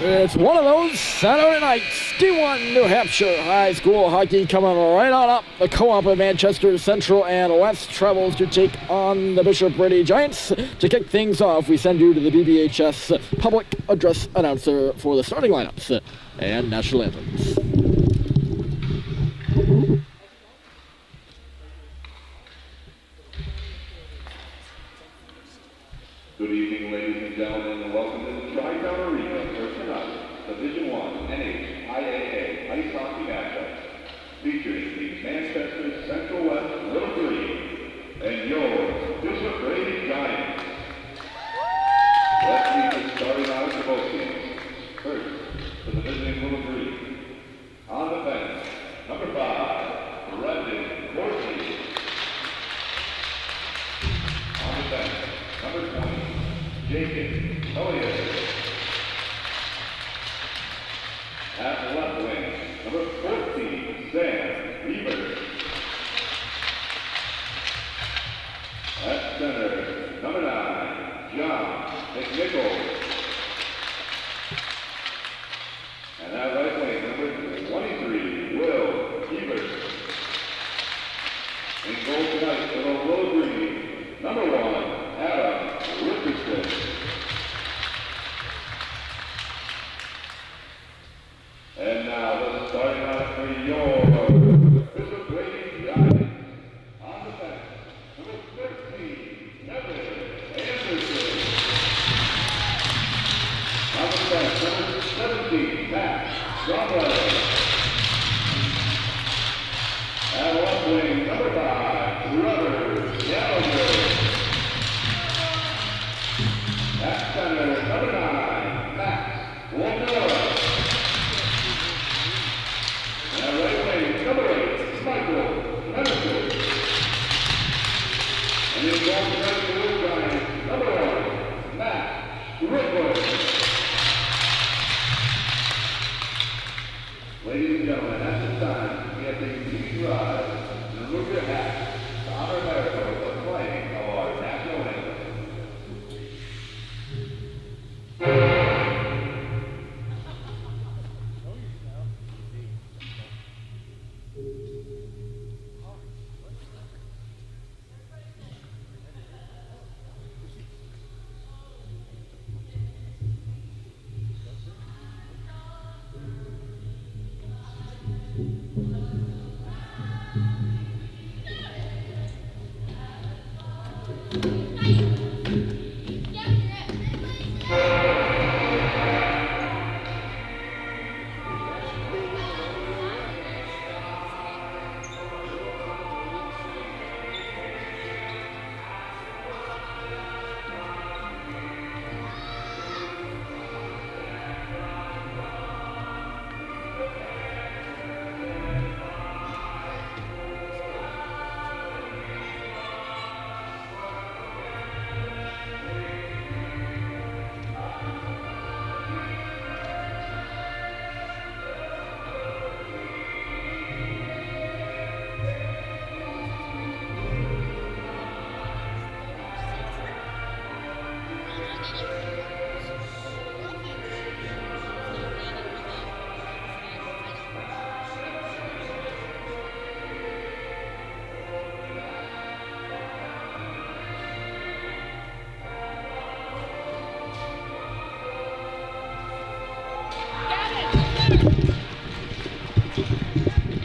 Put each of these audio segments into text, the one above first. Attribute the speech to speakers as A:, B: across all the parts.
A: It's one of those Saturday nights. D1 New Hampshire High School hockey coming right on up. The co-op of Manchester Central and West travels to take on the Bishop Brady Giants. To kick things off, we send you to the BBHS public address announcer for the starting lineups and national anthems.
B: Good evening, ladies and gentlemen, and welcome to the Tri-Town Arena for tonight, Division I NHIAA Ice Hockey Matchup, featuring the Manchester Central West Little Green and your Bishop Brady Giants. Let's meet the starting out for both teams. First, for the visiting Little Green. On the bench, number 5, Brendan Morsley. On the bench, number 20, Jacob Elliott. At the left wing, number 14, Sam Weaver. At center, number 9, John McNichol. And at right wing, number 23, Will Evers. In goal tonight for the Little Green, number 1, Adam Richardson. And now the starting lineup for your Bishop Brady Giants. On the bench, number 13, Nevin Anderson. On the bench, number 17, Matt Stromberg. At left wing, number 5, Trevor Gallagher. At center, number 9, Max Waldora. And at right wing, number 8, Michael Henderson. And in goal tonight for the Little Giants, number 1, Matt Rickwood. Ladies and gentlemen, at this time, we have to please rise and remove your hats to honor America with the playing of our national anthem.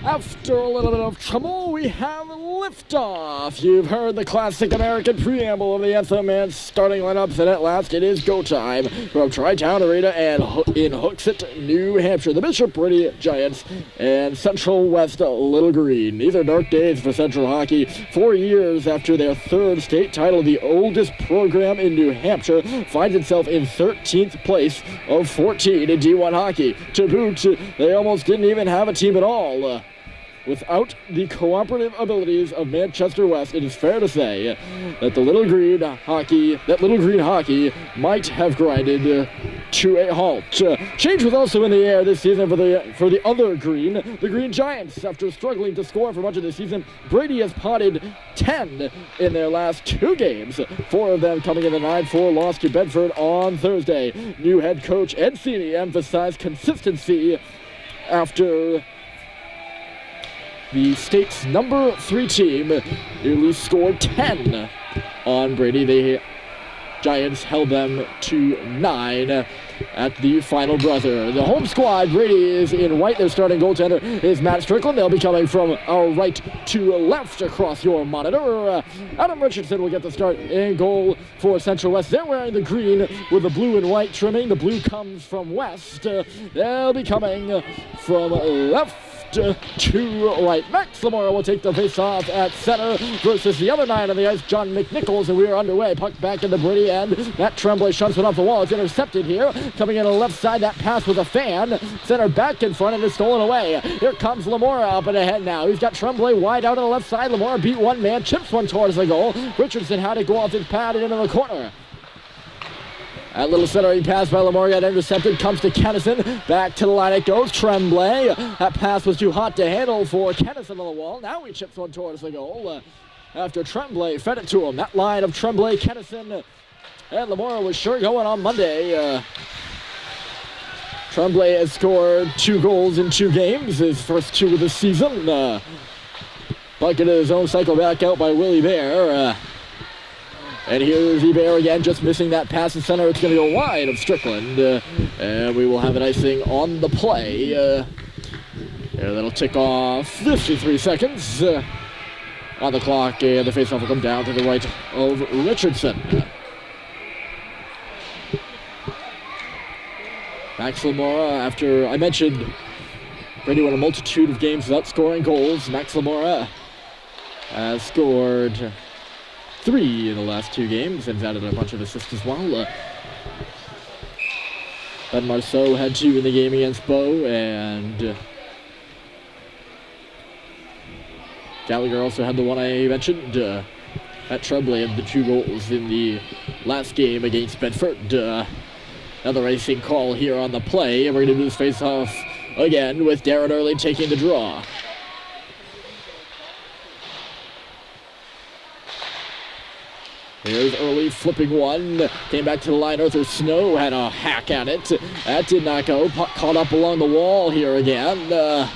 A: After a little bit of trouble, we have liftoff. You've heard the classic American preamble of the anthem and starting lineups, and at last it is go time from Tri-Town Arena and in Hooksett, New Hampshire. The Bishop Brady Giants and Central West Little Green. These are dark days for Central hockey. 4 years after their third state title, the oldest program in New Hampshire finds itself in 13th place of 14 in D1 hockey. To boot, they almost didn't even have a team at all. Without the cooperative abilities of Manchester West, it is fair to say that Little Green hockey might have grinded to a halt. Change was also in the air this season for the other green, the Green Giants. After struggling to score for much of the season, Brady has potted 10 in their last 2 games. 4 of them coming in the 9-4 loss to Bedford on Thursday. New head coach Ed Cini emphasized consistency after the state's number 3 team nearly scored 10 on Brady. The Giants held them to 9 at the final buzzer. The home squad, Brady is in white. Their starting goaltender is Matt Strickland. They'll be coming from our right to left across your monitor. Adam Richardson will get the start in goal for Central West. They're wearing the green with the blue and white trimming. The blue comes from west. They'll be coming from left to right. Max Lamora will take the face-off at center versus the other 9 on the ice, John McNichols, and we are underway. Puck back in the Brady end. Matt Tremblay shunts it off the wall. It's intercepted here. Coming in on the left side, that pass with a fan. Center back in front and it's stolen away. Here comes Lamora up and ahead now. He's got Tremblay wide out on the left side. Lamora beat one man, chips one towards the goal. Richardson had to go off his pad and into the corner. That little centering pass by Lamora got intercepted. Comes to Kennison. Back to the line it goes. Tremblay. That pass was too hot to handle for Kennison on the wall. Now he chips one towards the goal. After Tremblay fed it to him. That line of Tremblay, Kennison, and Lamora was sure going on Monday. Tremblay has scored 2 goals in 2 games. His first 2 of the season. Bucket of his own cycle back out by Willie Bear. And here's Bear again, just missing that pass in center. It's going to go wide of Strickland. And we will have an icing on the play. That'll tick off 53 seconds on the clock. And the faceoff will come down to the right of Richardson. Max Lamora, after I mentioned Brady won a multitude of games without scoring goals. Max Lamora has scored 3 in the last 2 games and has added a bunch of assists as well. Ben Marceau had 2 in the game against Bow, and Gallagher also had the one I mentioned. Matt Tremblay had the 2 goals in the last game against Bedford. Another icing call here on the play. We're going to do this face-off again with Darren Early taking the draw. Here's Early flipping one. Came back to the line. Arthur Snow had a hack at it. That did not go. Puck caught up along the wall here again.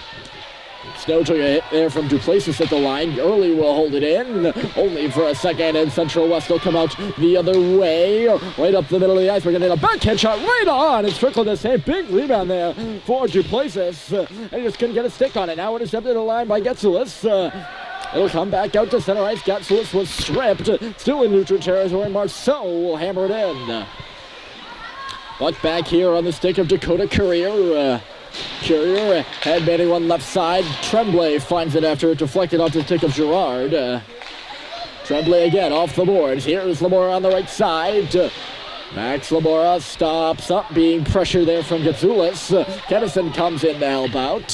A: Snow took a hit there from Duplessis at the line. Early will hold it in. Only for a second, and Central West will come out the other way. Right up the middle of the ice. We're going to get a backhand shot right on. And Strickland the same big rebound there for Duplessis. And he just couldn't get a stick on it. Now intercepted the line by Getzelis. It'll come back out to center ice. Getzelis was stripped. Still in neutral territory. Marceau will hammer it in. Buck back here on the stick of Dakota Courier. Courier headbanding one left side. Tremblay finds it after it deflected off the stick of Gerard. Tremblay again off the boards. Here's Lamora on the right side. Max Lamora stops up, being pressured there from Getzulis. Kennison comes in to help out.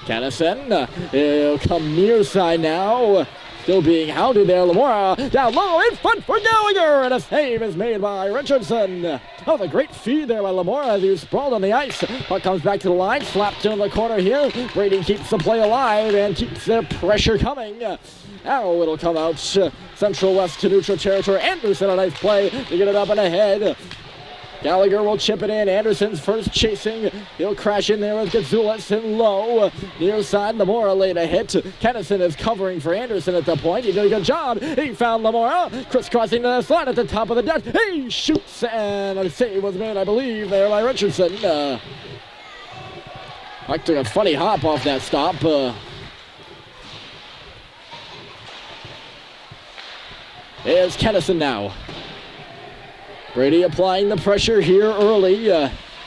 A: Kennison, he'll come near side now. Still being hounded there. Lamora down low in front for Gallagher, and a save is made by Richardson. Oh, the great feed there by Lamora as he was sprawled on the ice. Puck comes back to the line, slapped in the corner here. Brady keeps the play alive and keeps their pressure coming. Now it'll come out Central West to neutral territory. Anderson, a nice play to get it up and ahead. Gallagher will chip it in. Anderson's first chasing. He'll crash in there with Getzulis and low. Near side, Lamora laid a hit. Kennison is covering for Anderson at the point. He did a good job. He found Lamora. Crisscrossing the slide at the top of the net. He shoots, and a save was made, I believe, there by Richardson. Puck took a funny hop off that stop. Here's Kennison now. Brady applying the pressure here early.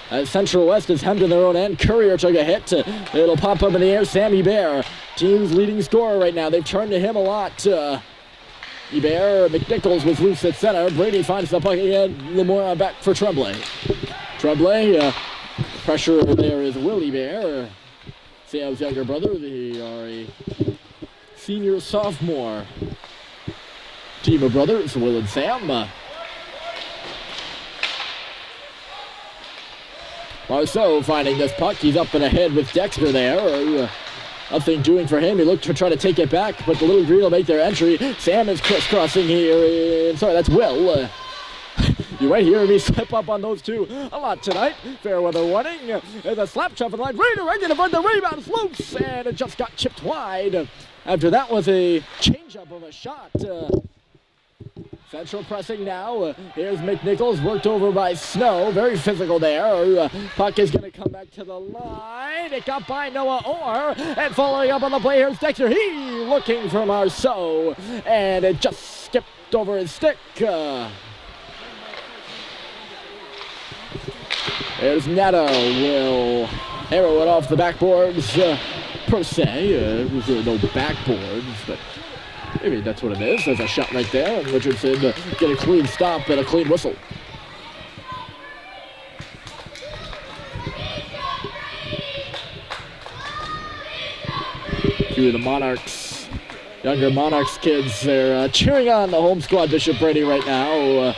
A: As Central West is hemmed in their own end. Courier took a hit. It'll pop up in the air. Sammy Bear, team's leading scorer right now. They've turned to him a lot. Bear, McNichols was loose at center. Brady finds the puck again. Lamora back for Tremblay. Tremblay, pressure there is Willie Bear. Sam's younger brother. They are a senior sophomore team of brothers, Will and Sam. Marceau finding this puck. He's up and ahead with Dexter there. Nothing doing for him. He looked to try to take it back, but the Little Green will make their entry. Sam is crisscrossing here. Sorry, that's Will. You might hear me slip up on those two a lot tonight. Fair weather warning. There's a slap shot for the line. Redirect in front. The rebound is loose, and it just got chipped wide. After that was a changeup of a shot. Central pressing now. Here's McNichols, worked over by Snow. Very physical there. Puck is going to come back to the line. It got by Noah Orr. And following up on the play, here's Dexter. He looking for Marceau. And it just skipped over his stick. There's Nato. Will arrow it off the backboards. Per se. There's no backboards, but maybe that's what it is. There's a shot right there, and Richardson get a clean stop and a clean whistle. Few of the Monarchs, younger Monarchs kids, they're cheering on the home squad, Bishop Brady, right now.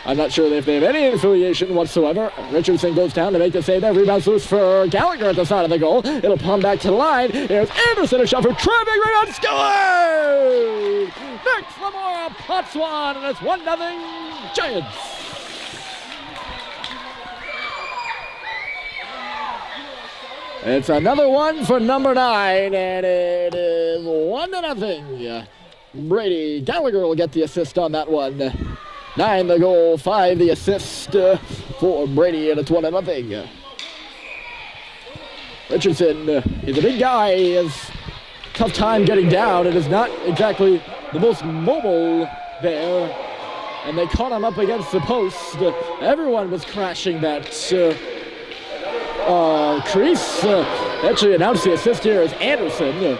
A: I'm not sure if they have any affiliation whatsoever. Richardson goes down to make the save there. Rebounds loose for Gallagher at the side of the goal. It'll palm back to the line. Here's Anderson, a shot for traffic. Rebound scored! Nick Lamora pots one, and it's 1-0 Giants. It's another one for number 9, and it is 1-0. Brady Gallagher will get the assist on that one. 9 the goal, 5 the assist for Brady, and it's 1-0. Richardson, he's a big guy. He has a tough time getting down. It is not exactly the most mobile there. And they caught him up against the post. Everyone was crashing that crease. Actually announced the assist here as Anderson.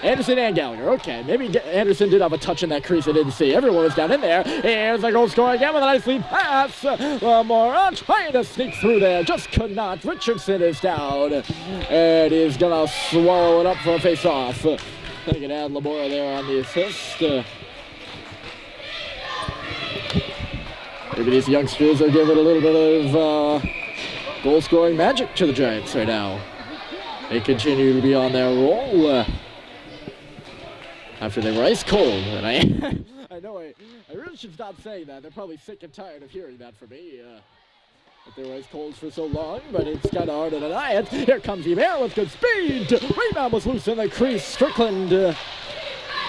A: Anderson and Gallagher. Okay, maybe Anderson did have a touch in that crease I didn't see. Everyone was down in there. Here's a goal scorer again with a nice lead pass. Moran trying to sneak through there. Just could not. Richardson is down. And he's going to swallow it up for a face-off. They can add Lamora there on the assist. Maybe these youngsters are giving a little bit of goal-scoring magic to the Giants right now. They continue to be on their roll. After they were ice cold, and I know I really should stop saying that. They're probably sick and tired of hearing that from me. That they were ice cold for so long, but it's kind of hard to deny it. Here comes Ymer with good speed. Rebound was loose in the crease. Strickland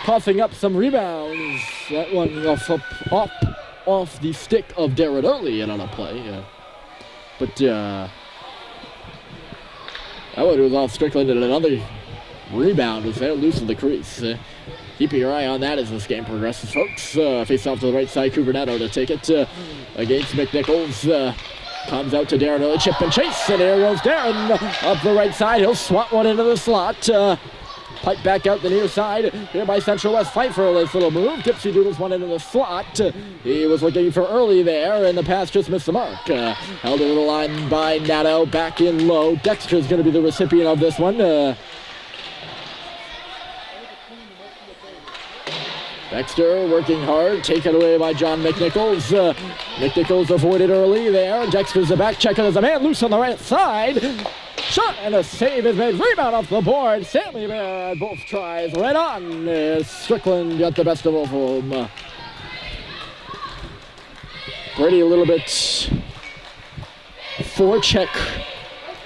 A: coughing up some rebounds. That one off the stick of Darren Early and on a play. But that one was off Strickland, and another rebound was there loose in the crease. Keeping your eye on that as this game progresses, folks. Face off to the right side, Cubernato to take it against McNichols. Comes out to Darren Early, chip and chase, and there goes Darren up the right side. He'll swat one into the slot. Pipe back out the near side. Here by Central West, fight for a nice little move. Dipsy doodles one into the slot. He was looking for Early there, and the pass just missed the mark. Held into the line by Nato, back in low. Dexter's going to be the recipient of this one. Dexter working hard, taken away by John McNichols. McNichols avoided Early there. Dexter's the back checker. There's a man loose on the right side. Shot and a save is made. Rebound off the board. Stanley Bear both tries right on. Strickland got the best of both of them. Brady a little bit forecheck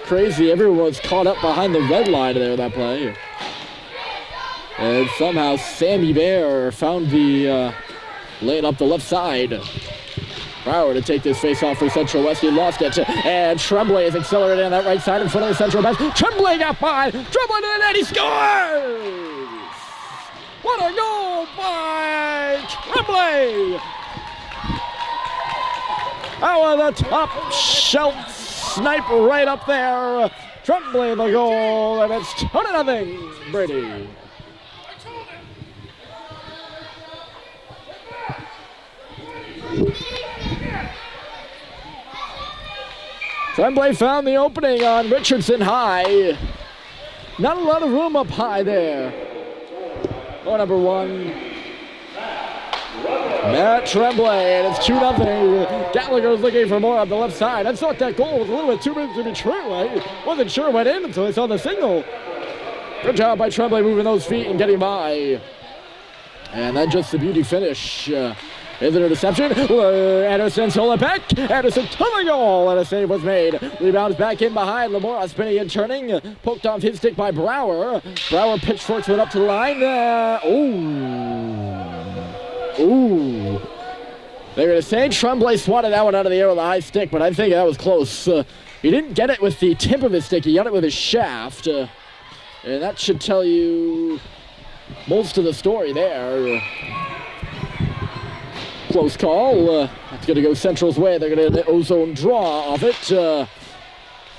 A: crazy. Everyone was caught up behind the red line there that play. And somehow Sammy Bear found the lane up the left side. Brower to take this face off for Central West. He lost it. And Tremblay is accelerating on that right side in front of the Central West. Tremblay got by. Tremblay to the net. He scores! What a goal by Tremblay! Out of the top shelf snipe right up there. Tremblay the goal. And it's 2-0 Brady. Tremblay found the opening on Richardson high. Not a lot of room up high there. Goal number 1. Matt Tremblay, and it's 2-0. Gallagher's looking for more on the left side. I thought that goal was a little bit too big to be true. I wasn't sure it went in until I saw the signal. Good job by Tremblay moving those feet and getting by. And then just the beauty finish. Is it a deception? Anderson stole it back. Anderson to the goal, and a save was made. Rebounds back in behind. Lamora spinning and turning. Poked off his stick by Brower. Brower pitchforks went up to the line. Ooh. They're going to say Tremblay swatted that one out of the air with a high stick, but I think that was close. He didn't get it with the tip of his stick. He got it with his shaft. And that should tell you most of the story there. Close call. It's going to go Central's way. They're going to get an ozone draw of it.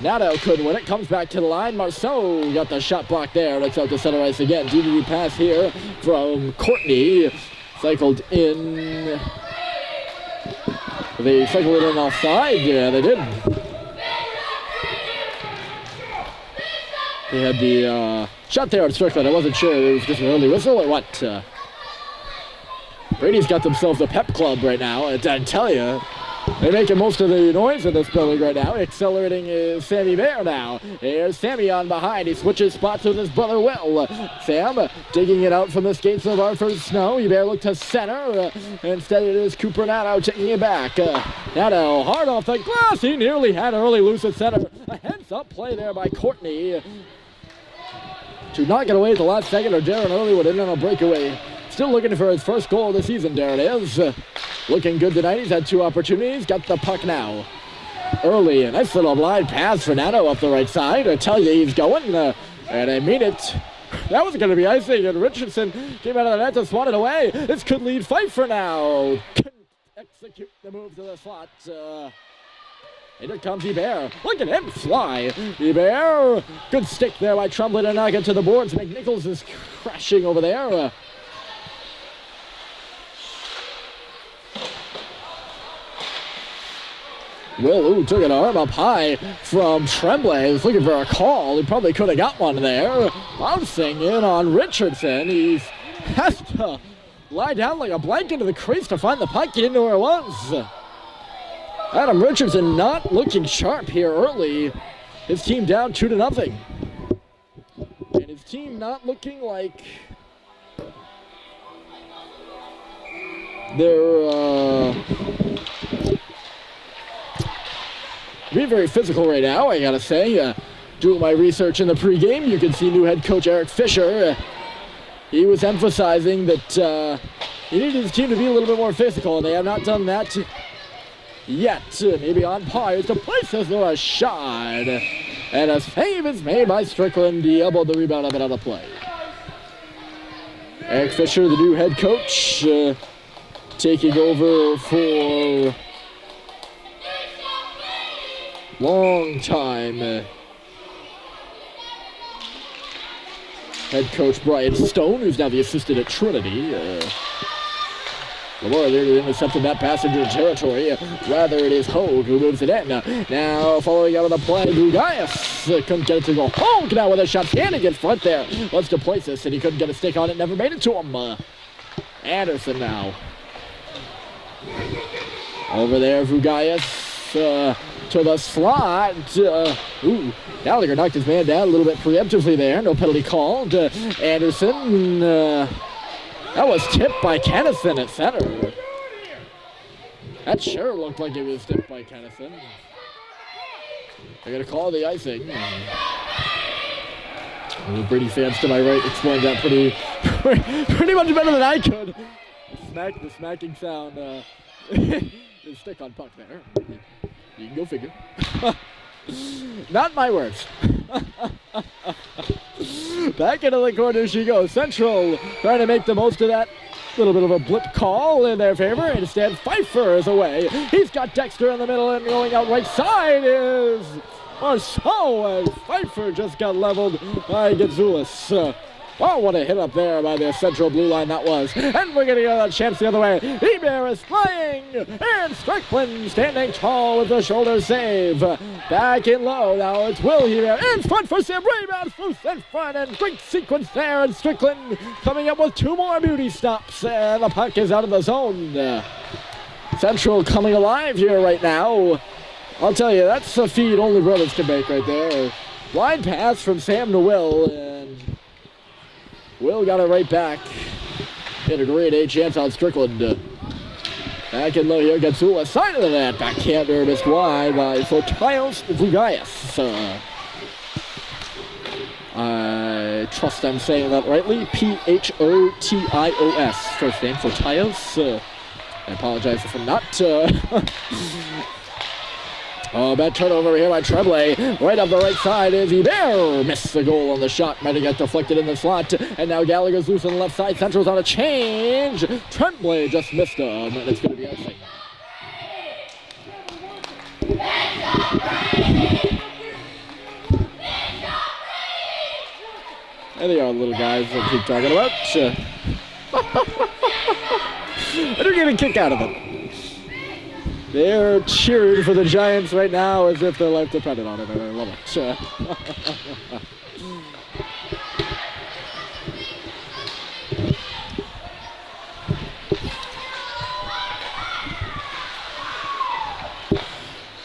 A: Nato couldn't win it. Comes back to the line. Marceau got the shot blocked there. Looks out to center ice again. DDD pass here from Courtney. Cycled in. They cycled it in offside. Yeah, they did. They had the shot there on Strickland. I wasn't sure it was just an early whistle or what. Brady's got themselves a pep club right now. I tell you, they're making most of the noise in this building right now. Accelerating is Sammy Bear now. Here's Sammy on behind. He switches spots with his brother Will. Sam digging it out from the skates of Arthur Snow. Bear look to center. Instead it is Cooper Nato taking it back. Nato hard off the glass. He nearly had early loose at center. A heads-up play there by Courtney to not get away at the last second, or Darren Early would end on a breakaway. Still looking for his first goal of the season, Darren is. Looking good tonight. He's had 2 opportunities. Got the puck now. Early, a nice little blind pass for Nato up the right side. I tell you, he's going. And I mean it. That was going to be icing, and Richardson came out of the net to swat it away. This could lead Pfeiffer now. Couldn't execute the move to the slot. And here comes Bear. Look at him fly. Bear. Good stick there by Tremblay to knock it to the boards. McNichols is crashing over there. Will took an arm up high from Tremblay. He was looking for a call. He probably could have got one there. Bouncing in on Richardson. He has to lie down like a blanket to the crease to find the puck. He didn't know where it was. Adam Richardson not looking sharp here early. His team down 2-0. And his team not looking like they're being very physical right now, I gotta say. Doing my research in the pregame, you can see new head coach Eric Fisher. He was emphasizing that he needed his team to be a little bit more physical, and they have not done that yet. Maybe on par. It's a place as though a shot. And a save is made by Strickland. He elbowed the rebound of it out of play. Eric Fisher, the new head coach, taking over for long time head coach Brian Stone, who's now the assistant at Trinity. Lamora there to intercept that pass into territory. Rather, it is Hogue who moves it in. Now, following out of the play, Bugaius couldn't get it to go. Hogue now with a shot standing in front there. Wants to place this, and he couldn't get a stick on it. Never made it to him. Anderson now. Over there, Bugaius to the slot. Gallagher knocked his man down a little bit preemptively there. No penalty called. Anderson. That was tipped by Kennison at center. That sure looked like it was tipped by Kennison. They're going to call the icing. The Brady fans to my right explained that pretty much better than I could. The smacking sound is stick on puck there. You can go figure. Not my words. Back into the corner she goes. Central trying to make the most of that. Little bit of a blip call in their favor. Instead, Pfeiffer is away. He's got Dexter in the middle, and going out right side is Marceau, and Pfeiffer just got leveled by Gazoulis. Oh, what a hit up there by the central blue line that was. And we're getting a chance the other way. Hebert is flying. And Strickland standing tall with the shoulder save. Back in low. Now it's Will Hebert. In front for Sam. Rebound loose in front. And great sequence there. And Strickland coming up with 2 more beauty stops. And the puck is out of the zone. Central coming alive here right now. I'll tell you, that's a feed only brothers can make right there. Wide pass from Sam to Will, and Will got it right back. Hit a great A chance on Strickland. Back in low here, Gatsula side of the net. Backhander missed wide by Fotios Vugaias. I trust I'm saying that rightly. P-H-O-T-I-O-S. First name, Fotios. I apologize if I'm not. Oh, bad turnover here by Tremblay. Right up the right side is Hebert. Missed the goal on the shot. Might have got deflected in the slot. And now Gallagher's loose on the left side. Central's on a change. Tremblay just missed him. And it's going to be icing. There they are, little guys I keep talking about. I do get a kick out of them. They're cheering for the Giants right now as if their life depended on it, and I love it.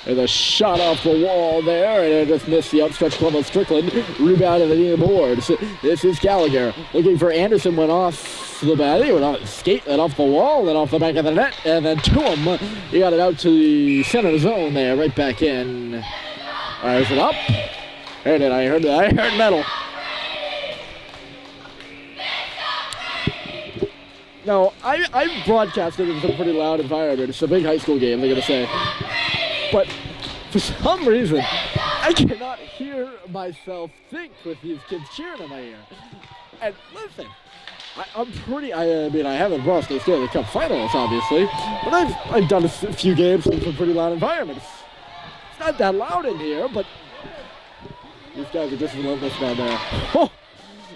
A: There's a shot off the wall there, and it just missed the outstretched glove of Strickland. Rebounded the boards. This is Gallagher looking for Anderson. Went off the bat. He went off skate, then off the wall, then off the back of the net, and then to him. He got it out to the center zone there, right back in. Is it up? Heard it. I heard metal. No, I broadcasted in some pretty loud environment. It's a big high school game, they're gonna say. But for some reason, I cannot hear myself think with these kids cheering in my ear. And listen, I mean, I haven't lost the Stanley Cup Finals, obviously, but I've done a few games in some pretty loud environments. It's not that loud in here, but these guys are just relentless down there. Oh!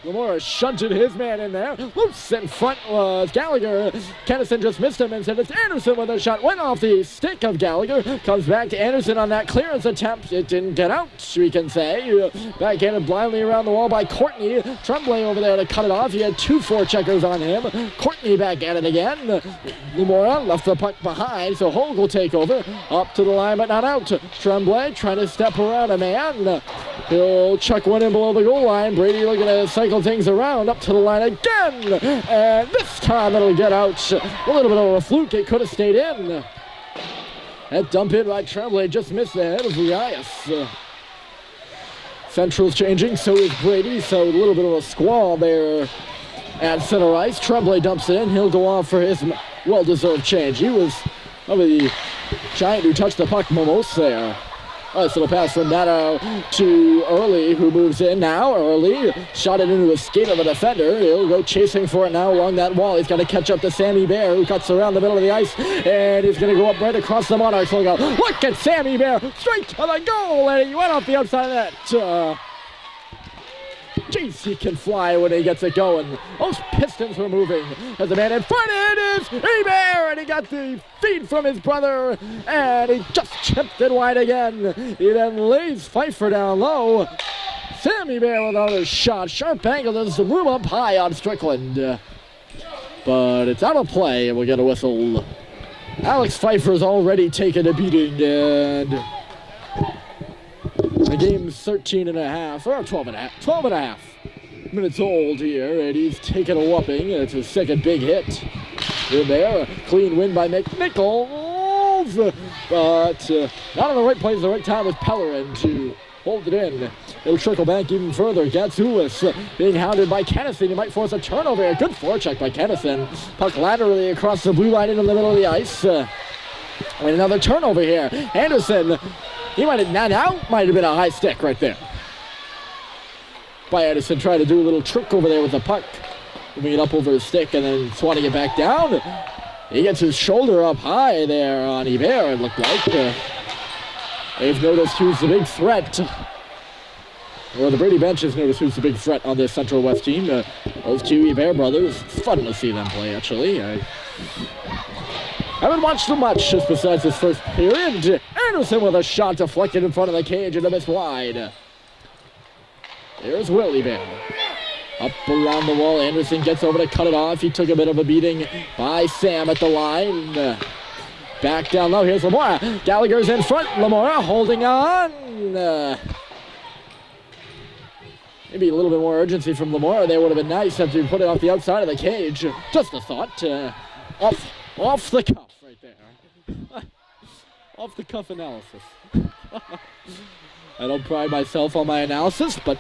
A: Lamora shunted his man in there. Loose in front was Gallagher. Kennison just missed him and said it's Anderson with a shot. Went off the stick of Gallagher. Comes back to Anderson on that clearance attempt. It didn't get out, we can say. Backhanded blindly around the wall by Courtney. Tremblay over there to cut it off. He had 2 forecheckers on him. Courtney back at it again. Lamora left the puck behind, so Hogue will take over. Up to the line, but not out. Tremblay trying to step around a man. He'll chuck one in below the goal line. Brady looking to cycle things around, up to the line again, and this time it'll get out. A little bit of a fluke, it could have stayed in. That dump in by Tremblay just missed the head of Vugaias. Central's changing, so is Brady, so a little bit of a squall there at center ice. Tremblay dumps it in, he'll go off for his well-deserved change. He was the Giant who touched the puck most there. Nice little pass from Nato to Early, who moves in now. Early shot it into the skate of a defender. He'll go chasing for it now along that wall. He's got to catch up to Sammy Bear, who cuts around the middle of the ice, and he's going to go up right across the Monarchs logo. Look at Sammy Bear, straight to the goal, and he went off the outside of that. Jeez, he can fly when he gets it going. Those Pistons were moving. As the man in front, it is Hebert, and he got the feed from his brother, and he just chipped it wide again. He then lays Pfeiffer down low. Sammy Bear with another shot. Sharp angle, there's some room up high on Strickland. But it's out of play, and we'll get a whistle. Alex Pfeiffer's already taken a beating, and the game's 13 and a half, or 12 and a half minutes old here, and he's taken a whooping. It's his second big hit in there. A clean win by McNichols, but not in the right place at the right time with Pellerin to hold it in. It'll trickle back even further. Gatsoulis being hounded by Kennison. He might force a turnover here. Good forecheck by Kennison. Puck laterally across the blue line into the middle of the ice. And another turnover here. Anderson, he might have been a high stick right there by Anderson, trying to do a little trick over there with the puck, moving it up over his stick and then swatting it back down. He gets his shoulder up high there on Hebert, it looked like. They've noticed who's the big threat. Well, the Brady bench has noticed who's the big threat on this Central West team. Those two Bear brothers. It's fun to see them play, actually. I haven't watched them much just besides this first period. Anderson with a shot deflected in front of the cage and a miss wide. There's Willie Bear. Up around the wall, Anderson gets over to cut it off. He took a bit of a beating by Sam at the line. Back down low, here's Lamora. Gallagher's in front, Lamora holding on. Maybe a little bit more urgency from Lamora there would have been nice after you put it off the outside of the cage. Just a thought. Off the cuff right there. Off the cuff analysis. I don't pride myself on my analysis, but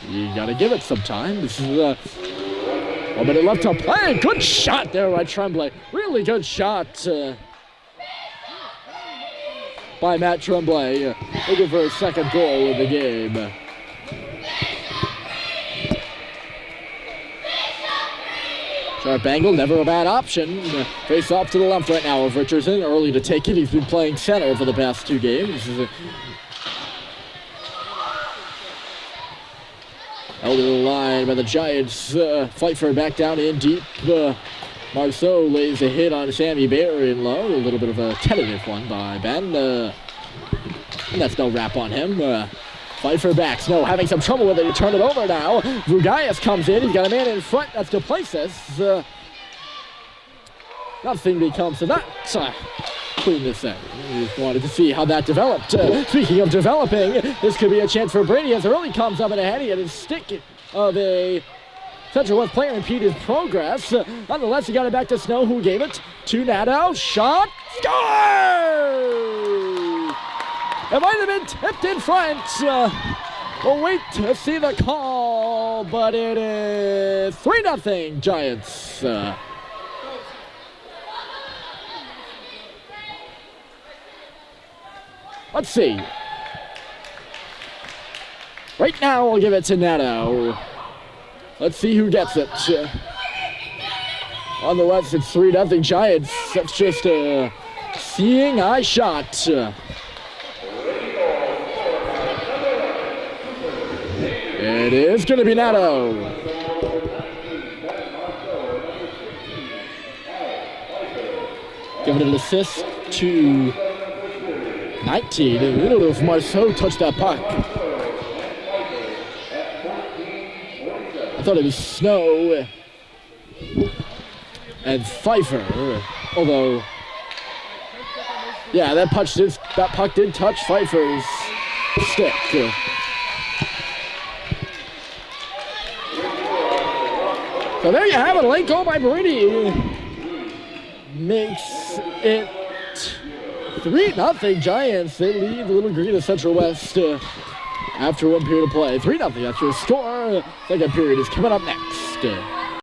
A: you gotta give it some time. This is 1 minute left to play. Good shot there by Tremblay. Really good shot by Matt Tremblay. Looking for his second goal in the game. Sharp angle, never a bad option. Face off to the left right now of Richardson. Early to take it. He's been playing center for the past 2 games. Held to the line by the Giants. Pfeiffer back down in deep. Marceau lays a hit on Sammy Bear in low. A little bit of a tentative one by Ben. And that's no wrap on him. Pfeiffer back. Snow having some trouble with it. He turned it over now. Vugaias comes in. He's got a man in front. That's Duplessis. Nothing becomes of that. Clean this in. We just wanted to see how that developed. Speaking of developing, this could be a chance for Brady as Early comes up and ahead. He had a stick of a Central West player impede his progress. Nonetheless, he got it back to Snow, who gave it to Nadeau. Shot. Score! It might have been tipped in front. We'll wait to see the call, but it is 3-0 Giants. Let's see. Right now, we'll give it to Nadeau. Let's see who gets it. On the West, it's 3-0 Giants. That's just a seeing eye shot. It is going to be Nadeau. Giving it an assist to 19. I don't know if Marceau touched that puck. I thought it was Snow and Pfeiffer. Although, yeah, that puck did touch Pfeiffer's stick. So there you have it, a late goal by Brady. Makes it 3-0 Giants. They lead the Little Green of Central West after 1 period of play. 3-0 after a score. Second period is coming up next.